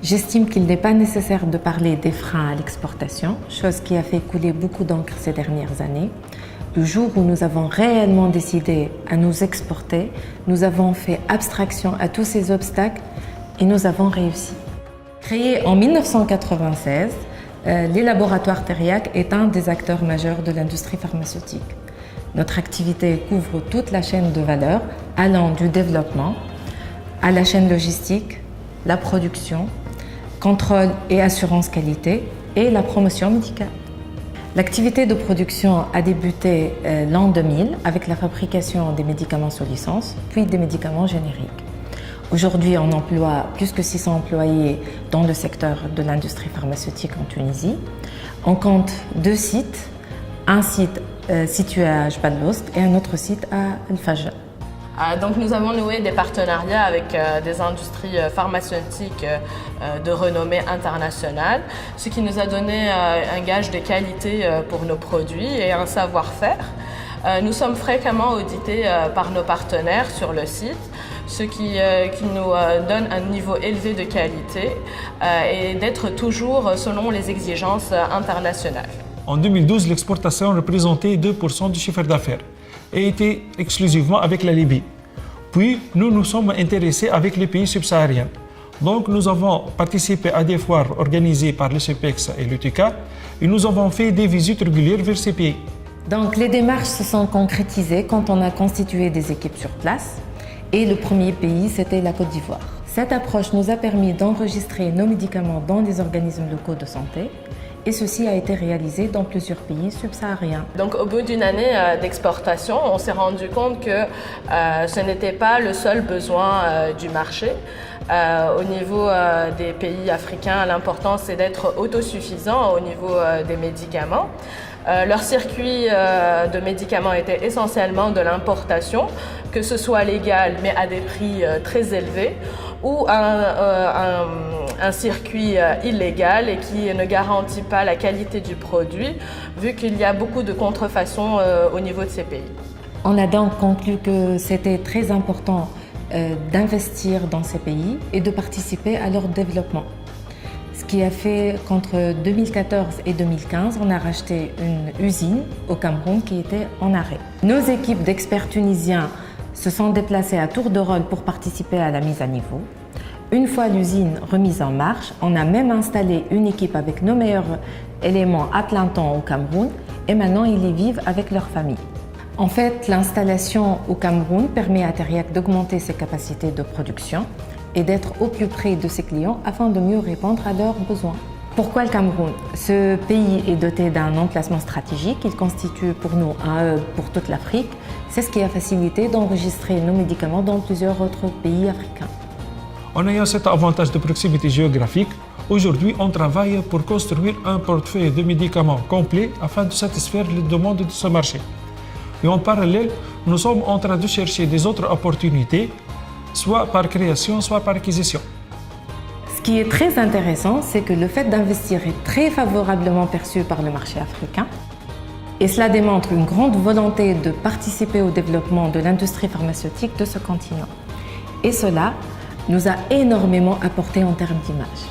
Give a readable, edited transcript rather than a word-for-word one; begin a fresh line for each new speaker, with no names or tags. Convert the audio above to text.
J'estime qu'il n'est pas nécessaire de parler des freins à l'exportation, chose qui a fait couler beaucoup d'encre ces dernières années. Le jour où nous avons réellement décidé à nous exporter, nous avons fait abstraction à tous ces obstacles et nous avons réussi. Créé en 1996, les laboratoires Teriac est un des acteurs majeurs de l'industrie pharmaceutique. Notre activité couvre toute la chaîne de valeur, allant du développement à la chaîne logistique, la production, contrôle et assurance qualité et la promotion médicale. L'activité de production a débuté l'an 2000 avec la fabrication des médicaments sous licence, puis des médicaments génériques. Aujourd'hui, on emploie plus que 600 employés dans le secteur de l'industrie pharmaceutique en Tunisie. On compte 2 sites, un site situé à Jbal Lost et un autre site à El Fajr.
Donc nous avons noué des partenariats avec des industries pharmaceutiques de renommée internationale, ce qui nous a donné un gage de qualité pour nos produits et un savoir-faire. Nous sommes fréquemment audités par nos partenaires sur le site, ce qui nous donne un niveau élevé de qualité et d'être toujours selon les exigences internationales.
En 2012, l'exportation représentait 2% du chiffre d'affaires et était exclusivement avec la Libye. Puis, nous nous sommes intéressés avec les pays subsahariens. Donc, nous avons participé à des foires organisées par le CEPEX et l'UTK et nous avons fait des visites régulières vers ces pays.
Donc, les démarches se sont concrétisées quand on a constitué des équipes sur place et le premier pays, c'était la Côte d'Ivoire. Cette approche nous a permis d'enregistrer nos médicaments dans des organismes locaux de santé. Et ceci a été réalisé dans plusieurs pays subsahariens.
Donc au bout d'une année d'exportation, on s'est rendu compte que ce n'était pas le seul besoin du marché. Au niveau des pays africains, l'important c'est d'être autosuffisant au niveau des médicaments. Leur circuit de médicaments était essentiellement de l'importation, que ce soit légal mais à des prix très élevés, ou un circuit illégal et qui ne garantit pas la qualité du produit, vu qu'il y a beaucoup de contrefaçons au niveau de ces pays.
On a donc conclu que c'était très important d'investir dans ces pays et de participer à leur développement. Ce qui a fait qu'entre 2014 et 2015, on a racheté une usine au Cameroun qui était en arrêt. Nos équipes d'experts tunisiens se sont déplacés à tour de rôle pour participer à la mise à niveau. Une fois l'usine remise en marche, on a même installé une équipe avec nos meilleurs éléments à plein temps au Cameroun et maintenant ils y vivent avec leur famille. En fait, l'installation au Cameroun permet à Teriac d'augmenter ses capacités de production et d'être au plus près de ses clients afin de mieux répondre à leurs besoins. Pourquoi le Cameroun? Ce pays est doté d'un emplacement stratégique, il constitue pour nous un hub pour toute l'Afrique. C'est ce qui a facilité d'enregistrer nos médicaments dans plusieurs autres pays africains.
En ayant cet avantage de proximité géographique, aujourd'hui on travaille pour construire un portefeuille de médicaments complet afin de satisfaire les demandes de ce marché. Et en parallèle, nous sommes en train de chercher des autres opportunités, soit par création, soit par acquisition.
Ce qui est très intéressant, c'est que le fait d'investir est très favorablement perçu par le marché africain. Et cela démontre une grande volonté de participer au développement de l'industrie pharmaceutique de ce continent. Et cela nous a énormément apporté en termes d'image.